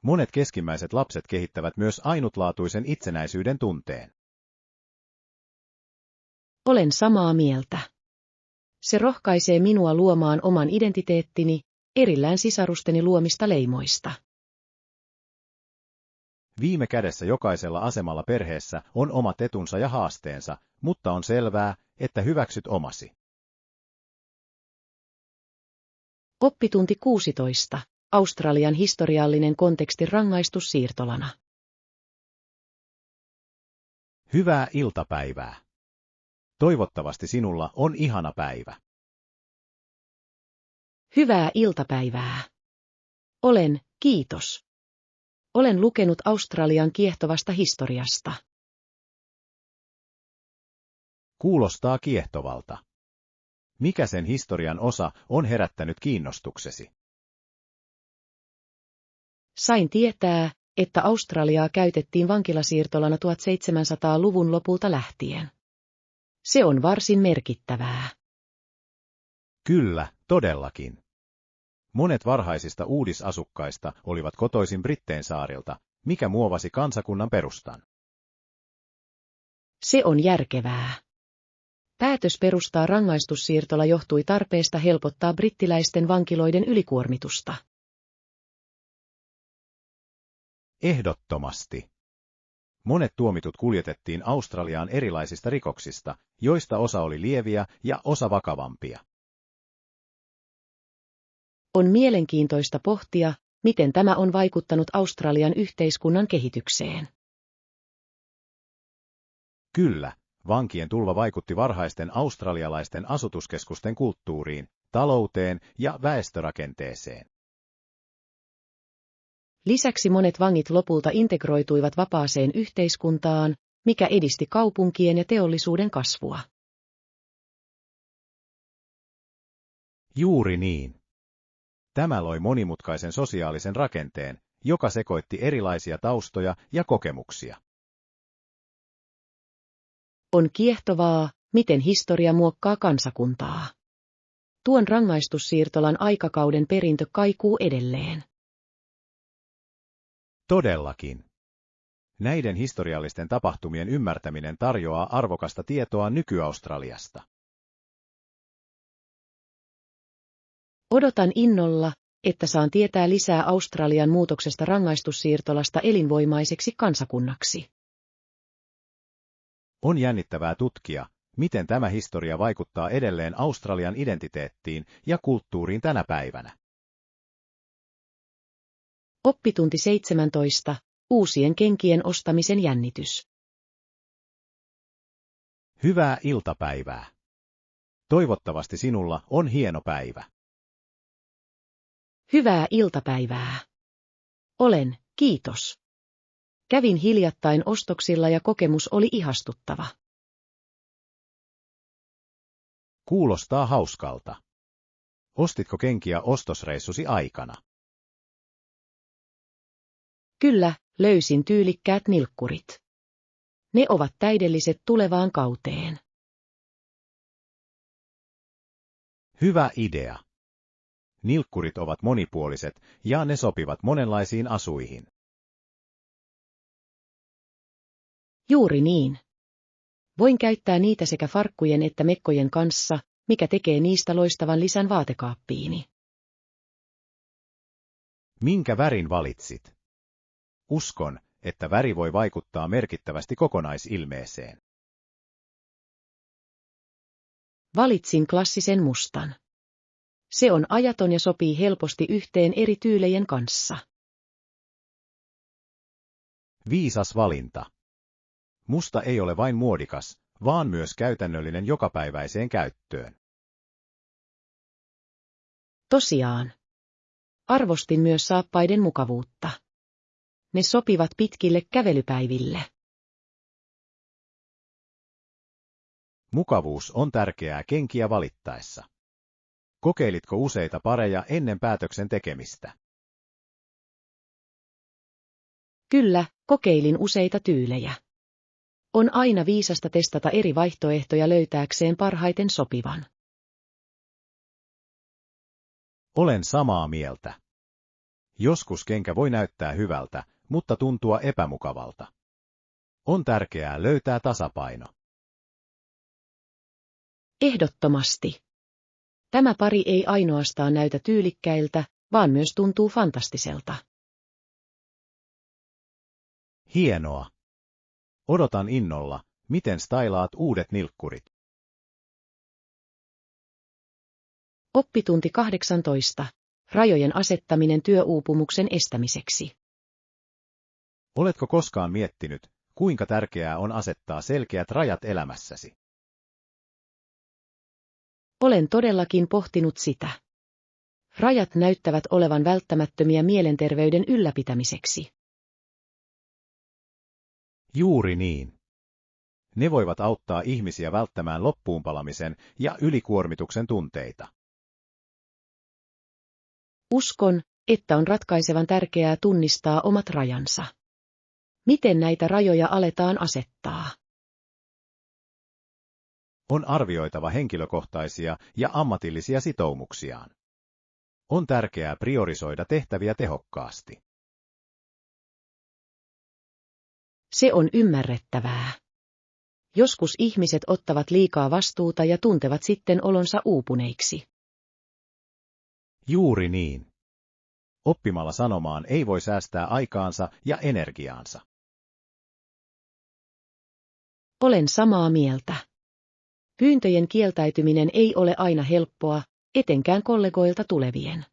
Monet keskimmäiset lapset kehittävät myös ainutlaatuisen itsenäisyyden tunteen. Olen samaa mieltä. Se rohkaisee minua luomaan oman identiteettini, erillään sisarusteni luomista leimoista. Viime kädessä jokaisella asemalla perheessä on omat etunsa ja haasteensa, mutta on selvää, että hyväksyt omasi. Oppitunti 16. Australian historiallinen konteksti rangaistussiirtolana. Hyvää iltapäivää. Toivottavasti sinulla on ihana päivä. Hyvää iltapäivää. Kiitos. Olen lukenut Australian kiehtovasta historiasta. Kuulostaa kiehtovalta. Mikä sen historian osa on herättänyt kiinnostuksesi? Sain tietää, että Australiaa käytettiin vankilasiirtolana 1700-luvun lopulta lähtien. Se on varsin merkittävää. Kyllä, todellakin. Monet varhaisista uudisasukkaista olivat kotoisin Brittein saarilta, mikä muovasi kansakunnan perustan. Se on järkevää. Päätös perustaa rangaistussiirtola johtui tarpeesta helpottaa brittiläisten vankiloiden ylikuormitusta. Ehdottomasti. Monet tuomitut kuljetettiin Australiaan erilaisista rikoksista, joista osa oli lieviä ja osa vakavampia. On mielenkiintoista pohtia, miten tämä on vaikuttanut Australian yhteiskunnan kehitykseen. Kyllä, vankien tulva vaikutti varhaisten australialaisten asutuskeskusten kulttuuriin, talouteen ja väestörakenteeseen. Lisäksi monet vangit lopulta integroituivat vapaaseen yhteiskuntaan, mikä edisti kaupunkien ja teollisuuden kasvua. Juuri niin. Tämä loi monimutkaisen sosiaalisen rakenteen, joka sekoitti erilaisia taustoja ja kokemuksia. On kiehtovaa, miten historia muokkaa kansakuntaa. Tuon rangaistussiirtolan aikakauden perintö kaikuu edelleen. Todellakin. Näiden historiallisten tapahtumien ymmärtäminen tarjoaa arvokasta tietoa nyky-Australiasta. Odotan innolla, että saan tietää lisää Australian muutoksesta rangaistussiirtolasta elinvoimaiseksi kansakunnaksi. On jännittävää tutkia, miten tämä historia vaikuttaa edelleen Australian identiteettiin ja kulttuuriin tänä päivänä. Oppitunti 17. Uusien kenkien ostamisen jännitys. Hyvää iltapäivää. Toivottavasti sinulla on hieno päivä. Hyvää iltapäivää. Olen, kiitos. Kävin hiljattain ostoksilla ja kokemus oli ihastuttava. Kuulostaa hauskalta. Ostitko kenkiä ostosreissusi aikana? Kyllä, löysin tyylikkäät nilkkurit. Ne ovat täydelliset tulevaan kauteen. Hyvä idea. Nilkkurit ovat monipuoliset ja ne sopivat monenlaisiin asuihin. Juuri niin. Voin käyttää niitä sekä farkkujen että mekkojen kanssa, mikä tekee niistä loistavan lisän vaatekaappiini. Minkä värin valitsit? Uskon, että väri voi vaikuttaa merkittävästi kokonaisilmeeseen. Valitsin klassisen mustan. Se on ajaton ja sopii helposti yhteen eri tyylejen kanssa. Viisas valinta. Musta ei ole vain muodikas, vaan myös käytännöllinen jokapäiväiseen käyttöön. Tosiaan. Arvostin myös saappaiden mukavuutta. Ne sopivat pitkille kävelypäiville. Mukavuus on tärkeää kenkiä valittaessa. Kokeilitko useita pareja ennen päätöksen tekemistä? Kyllä, kokeilin useita tyylejä. On aina viisasta testata eri vaihtoehtoja löytääkseen parhaiten sopivan. Olen samaa mieltä. Joskus kenkä voi näyttää hyvältä, mutta tuntua epämukavalta. On tärkeää löytää tasapaino. Ehdottomasti. Tämä pari ei ainoastaan näytä tyylikkäiltä, vaan myös tuntuu fantastiselta. Hienoa. Odotan innolla, miten stailaat uudet nilkkurit. Oppitunti 18. Rajojen asettaminen työuupumuksen estämiseksi. Oletko koskaan miettinyt, kuinka tärkeää on asettaa selkeät rajat elämässäsi? Olen todellakin pohtinut sitä. Rajat näyttävät olevan välttämättömiä mielenterveyden ylläpitämiseksi. Juuri niin. Ne voivat auttaa ihmisiä välttämään loppuunpalamisen ja ylikuormituksen tunteita. Uskon, että on ratkaisevan tärkeää tunnistaa omat rajansa. Miten näitä rajoja aletaan asettaa? On arvioitava henkilökohtaisia ja ammatillisia sitoumuksiaan. On tärkeää priorisoida tehtäviä tehokkaasti. Se on ymmärrettävää. Joskus ihmiset ottavat liikaa vastuuta ja tuntevat sitten olonsa uupuneiksi. Juuri niin. Oppimalla sanomaan ei voi säästää aikaansa ja energiaansa. Olen samaa mieltä. Pyyntöjen kieltäytyminen ei ole aina helppoa, etenkään kollegoilta tulevien.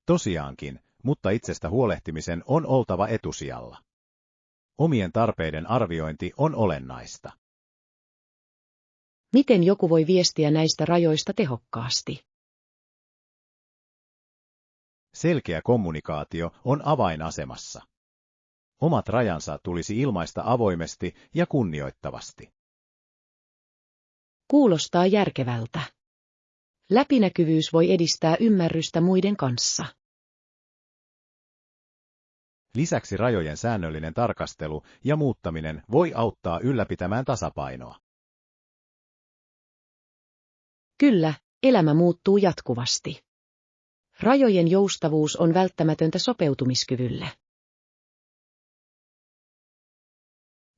Tosiaankin, mutta itsestä huolehtimisen on oltava etusijalla. Omien tarpeiden arviointi on olennaista. Miten joku voi viestiä näistä rajoista tehokkaasti? Selkeä kommunikaatio on avainasemassa. Omat rajansa tulisi ilmaista avoimesti ja kunnioittavasti. Kuulostaa järkevältä. Läpinäkyvyys voi edistää ymmärrystä muiden kanssa. Lisäksi rajojen säännöllinen tarkastelu ja muuttaminen voi auttaa ylläpitämään tasapainoa. Kyllä, elämä muuttuu jatkuvasti. Rajojen joustavuus on välttämätöntä sopeutumiskyvylle.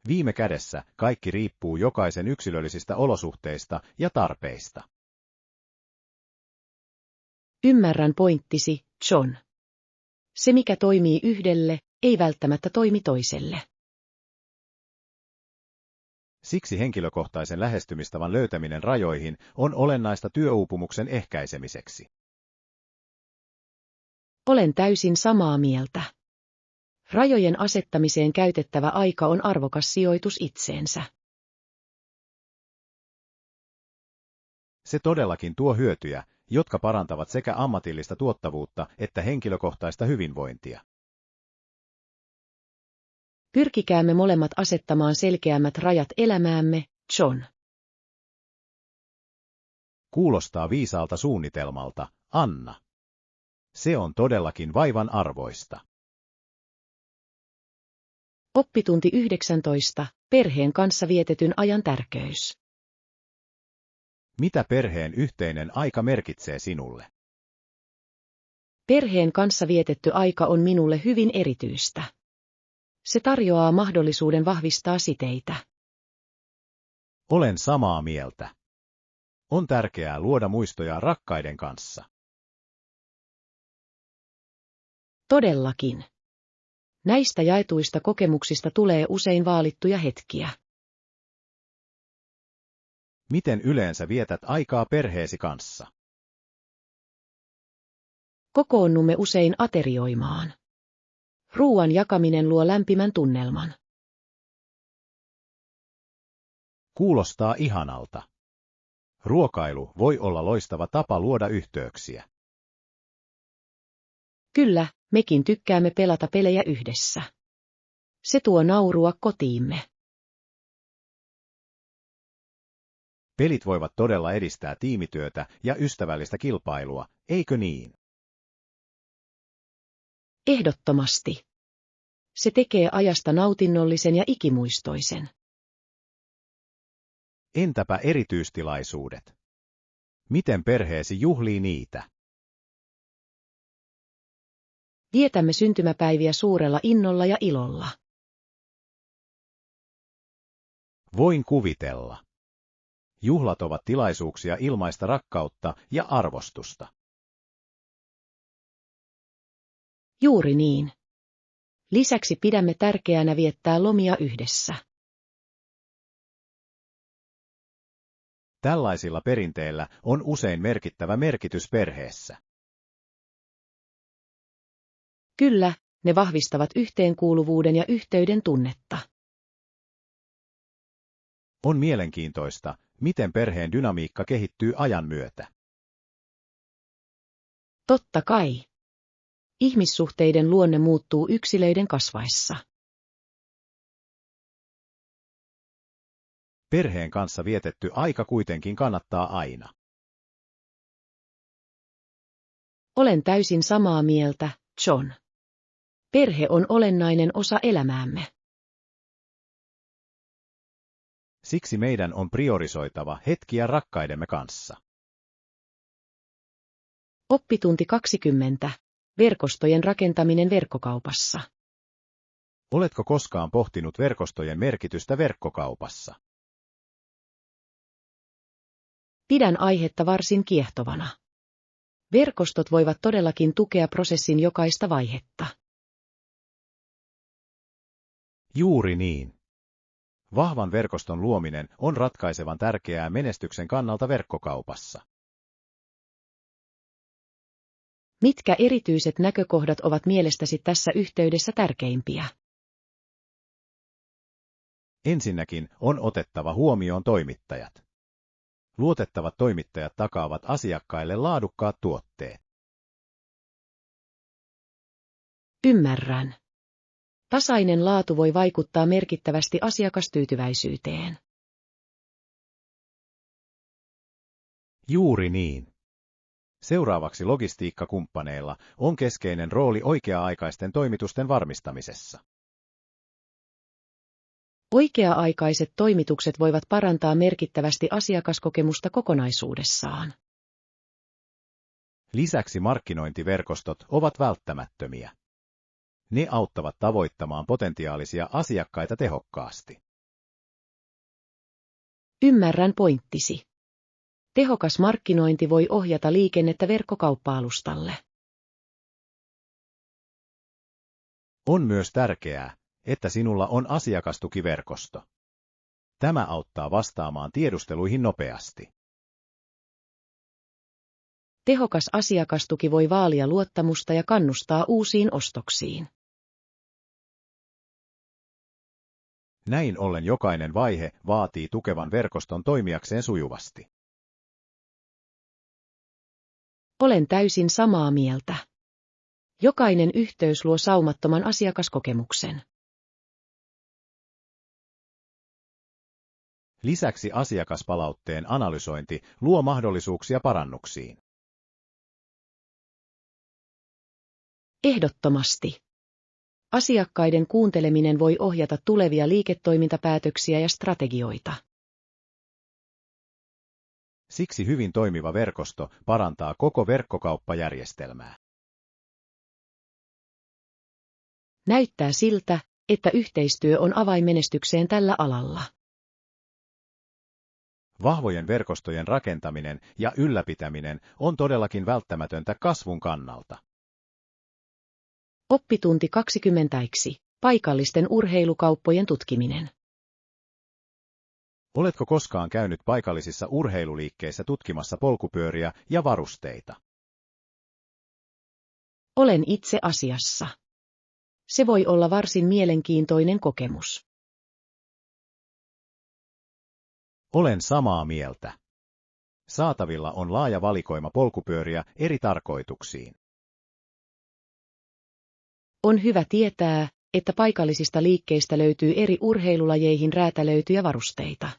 Viime kädessä kaikki riippuu jokaisen yksilöllisistä olosuhteista ja tarpeista. Ymmärrän pointtisi, John. Se mikä toimii yhdelle, ei välttämättä toimi toiselle. Siksi henkilökohtaisen lähestymistavan löytäminen rajoihin on olennaista työuupumuksen ehkäisemiseksi. Olen täysin samaa mieltä. Rajojen asettamiseen käytettävä aika on arvokas sijoitus itseensä. Se todellakin tuo hyötyjä, jotka parantavat sekä ammatillista tuottavuutta että henkilökohtaista hyvinvointia. Pyrkikäämme molemmat asettamaan selkeämmät rajat elämäämme, John. Kuulostaa viisaalta suunnitelmalta, Anna. Se on todellakin vaivan arvoista. Oppitunti 19. Perheen kanssa vietetyn ajan tärkeys. Mitä perheen yhteinen aika merkitsee sinulle? Perheen kanssa vietetty aika on minulle hyvin erityistä. Se tarjoaa mahdollisuuden vahvistaa siteitä. Olen samaa mieltä. On tärkeää luoda muistoja rakkaiden kanssa. Todellakin. Näistä jaetuista kokemuksista tulee usein vaalittuja hetkiä. Miten yleensä vietät aikaa perheesi kanssa? Kokoonnumme usein aterioimaan. Ruuan jakaminen luo lämpimän tunnelman. Kuulostaa ihanalta. Ruokailu voi olla loistava tapa luoda yhteyksiä. Kyllä, mekin tykkäämme pelata pelejä yhdessä. Se tuo naurua kotiimme. Pelit voivat todella edistää tiimityötä ja ystävällistä kilpailua, eikö niin? Ehdottomasti. Se tekee ajasta nautinnollisen ja ikimuistoisen. Entäpä erityistilaisuudet? Miten perheesi juhlii niitä? Vietämme syntymäpäiviä suurella innolla ja ilolla. Voin kuvitella. Juhlat ovat tilaisuuksia ilmaista rakkautta ja arvostusta. Juuri niin. Lisäksi pidämme tärkeänä viettää lomia yhdessä. Tällaisilla perinteillä on usein merkittävä merkitys perheessä. Kyllä, ne vahvistavat yhteenkuuluvuuden ja yhteyden tunnetta. On mielenkiintoista, miten perheen dynamiikka kehittyy ajan myötä. Totta kai. Ihmissuhteiden luonne muuttuu yksilöiden kasvaessa. Perheen kanssa vietetty aika kuitenkin kannattaa aina. Olen täysin samaa mieltä, John. Perhe on olennainen osa elämäämme. Siksi meidän on priorisoitava hetkiä rakkaidemme kanssa. Oppitunti 20. Verkostojen rakentaminen verkkokaupassa. Oletko koskaan pohtinut verkostojen merkitystä verkkokaupassa? Pidän aihetta varsin kiehtovana. Verkostot voivat todellakin tukea prosessin jokaista vaihetta. Juuri niin. Vahvan verkoston luominen on ratkaisevan tärkeää menestyksen kannalta verkkokaupassa. Mitkä erityiset näkökohdat ovat mielestäsi tässä yhteydessä tärkeimpiä? Ensinnäkin on otettava huomioon toimittajat. Luotettavat toimittajat takaavat asiakkaille laadukkaat tuotteet. Ymmärrän. Tasainen laatu voi vaikuttaa merkittävästi asiakastyytyväisyyteen. Juuri niin. Seuraavaksi logistiikkakumppaneilla on keskeinen rooli oikea-aikaisten toimitusten varmistamisessa. Oikea-aikaiset toimitukset voivat parantaa merkittävästi asiakaskokemusta kokonaisuudessaan. Lisäksi markkinointiverkostot ovat välttämättömiä. Ne auttavat tavoittamaan potentiaalisia asiakkaita tehokkaasti. Ymmärrän pointtisi. Tehokas markkinointi voi ohjata liikennettä verkkokauppa-alustalle. On myös tärkeää, että sinulla on asiakastukiverkosto. Tämä auttaa vastaamaan tiedusteluihin nopeasti. Tehokas asiakastuki voi vaalia luottamusta ja kannustaa uusiin ostoksiin. Näin ollen jokainen vaihe vaatii tukevan verkoston toimijakseen sujuvasti. Olen täysin samaa mieltä. Jokainen yhteys luo saumattoman asiakaskokemuksen. Lisäksi asiakaspalautteen analysointi luo mahdollisuuksia parannuksiin. Ehdottomasti. Asiakkaiden kuunteleminen voi ohjata tulevia liiketoimintapäätöksiä ja strategioita. Siksi hyvin toimiva verkosto parantaa koko verkkokauppajärjestelmää. Näyttää siltä, että yhteistyö on avain menestykseen tällä alalla. Vahvojen verkostojen rakentaminen ja ylläpitäminen on todellakin välttämätöntä kasvun kannalta. Oppitunti 20. Paikallisten urheilukauppojen tutkiminen. Oletko koskaan käynyt paikallisissa urheiluliikkeissä tutkimassa polkupyöriä ja varusteita? Olen itse asiassa. Se voi olla varsin mielenkiintoinen kokemus. Olen samaa mieltä. Saatavilla on laaja valikoima polkupyöriä eri tarkoituksiin. On hyvä tietää, että paikallisista liikkeistä löytyy eri urheilulajeihin räätälöityjä varusteita.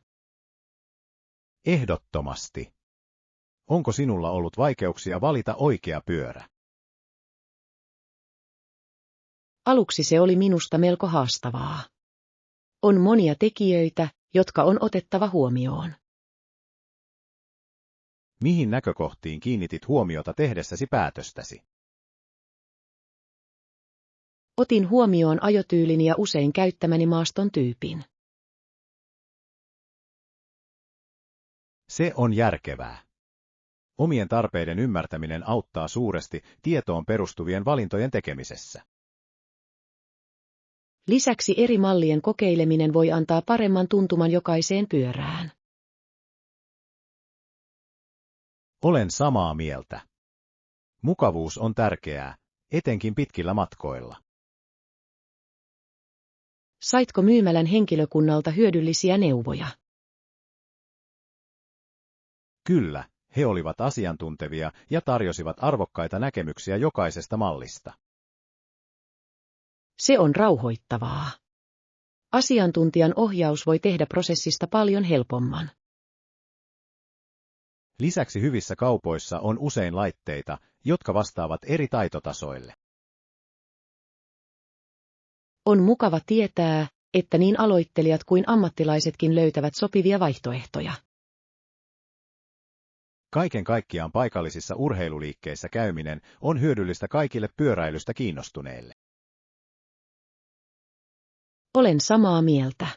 Ehdottomasti. Onko sinulla ollut vaikeuksia valita oikea pyörä? Aluksi se oli minusta melko haastavaa. On monia tekijöitä, jotka on otettava huomioon. Mihin näkökohtiin kiinnitit huomiota tehdessäsi päätöstäsi? Otin huomioon ajotyylin ja usein käyttämäni maaston tyypin. Se on järkevää. Omien tarpeiden ymmärtäminen auttaa suuresti tietoon perustuvien valintojen tekemisessä. Lisäksi eri mallien kokeileminen voi antaa paremman tuntuman jokaiseen pyörään. Olen samaa mieltä. Mukavuus on tärkeää, etenkin pitkillä matkoilla. Saitko myymälän henkilökunnalta hyödyllisiä neuvoja? Kyllä, he olivat asiantuntevia ja tarjosivat arvokkaita näkemyksiä jokaisesta mallista. Se on rauhoittavaa. Asiantuntijan ohjaus voi tehdä prosessista paljon helpomman. Lisäksi hyvissä kaupoissa on usein laitteita, jotka vastaavat eri taitotasoille. On mukava tietää, että niin aloittelijat kuin ammattilaisetkin löytävät sopivia vaihtoehtoja. Kaiken kaikkiaan paikallisissa urheiluliikkeissä käyminen on hyödyllistä kaikille pyöräilystä kiinnostuneille. Olen samaa mieltä.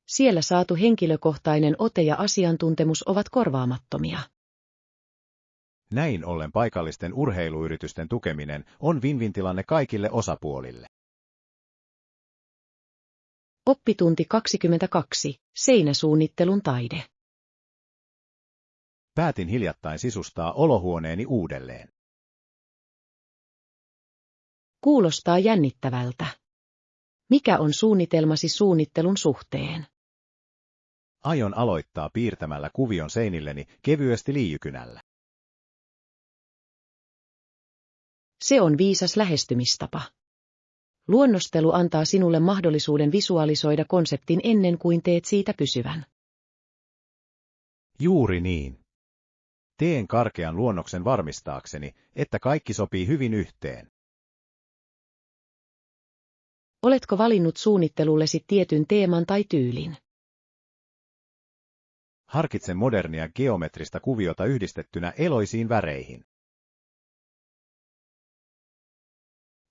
Siellä saatu henkilökohtainen ote ja asiantuntemus ovat korvaamattomia. Näin ollen paikallisten urheiluyritysten tukeminen on win-win-tilanne kaikille osapuolille. Oppitunti 22. Seinäsuunnittelun taide. Päätin hiljattain sisustaa olohuoneeni uudelleen. Kuulostaa jännittävältä. Mikä on suunnitelmasi suunnittelun suhteen? Aion aloittaa piirtämällä kuvion seinilleni kevyesti liijykynällä. Se on viisas lähestymistapa. Luonnostelu antaa sinulle mahdollisuuden visualisoida konseptin ennen kuin teet siitä pysyvän. Juuri niin. Teen karkean luonnoksen varmistaakseni, että kaikki sopii hyvin yhteen. Oletko valinnut suunnittelullesi tietyn teeman tai tyylin? Harkitsen modernia geometrista kuviota yhdistettynä eloisiin väreihin.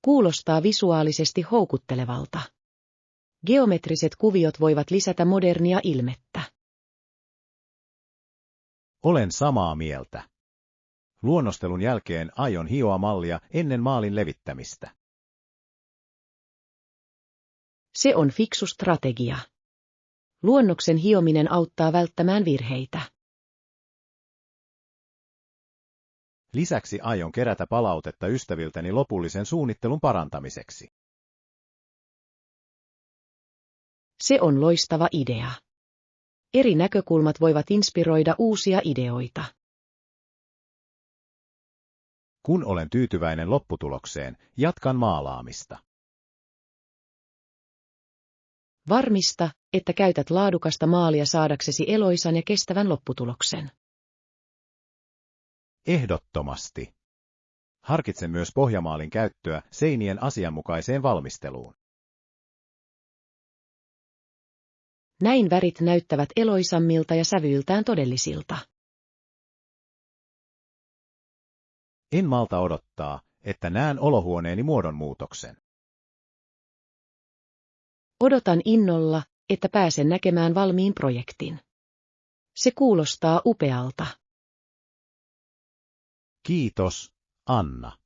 Kuulostaa visuaalisesti houkuttelevalta. Geometriset kuviot voivat lisätä modernia ilmettä. Olen samaa mieltä. Luonnostelun jälkeen aion hioa mallia ennen maalin levittämistä. Se on fiksu strategia. Luonnoksen hiominen auttaa välttämään virheitä. Lisäksi aion kerätä palautetta ystäviltäni lopullisen suunnittelun parantamiseksi. Se on loistava idea. Eri näkökulmat voivat inspiroida uusia ideoita. Kun olen tyytyväinen lopputulokseen, jatkan maalaamista. Varmista, että käytät laadukasta maalia saadaksesi eloisan ja kestävän lopputuloksen. Ehdottomasti. Harkitsen myös pohjamaalin käyttöä seinien asianmukaiseen valmisteluun. Näin värit näyttävät eloisammilta ja sävyiltään todellisilta. En malta odottaa, että näen olohuoneeni muodonmuutoksen. Odotan innolla, että pääsen näkemään valmiin projektin. Se kuulostaa upealta. Kiitos, Anna.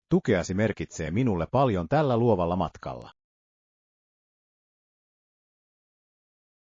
Tukeasi merkitsee minulle paljon tällä luovalla matkalla.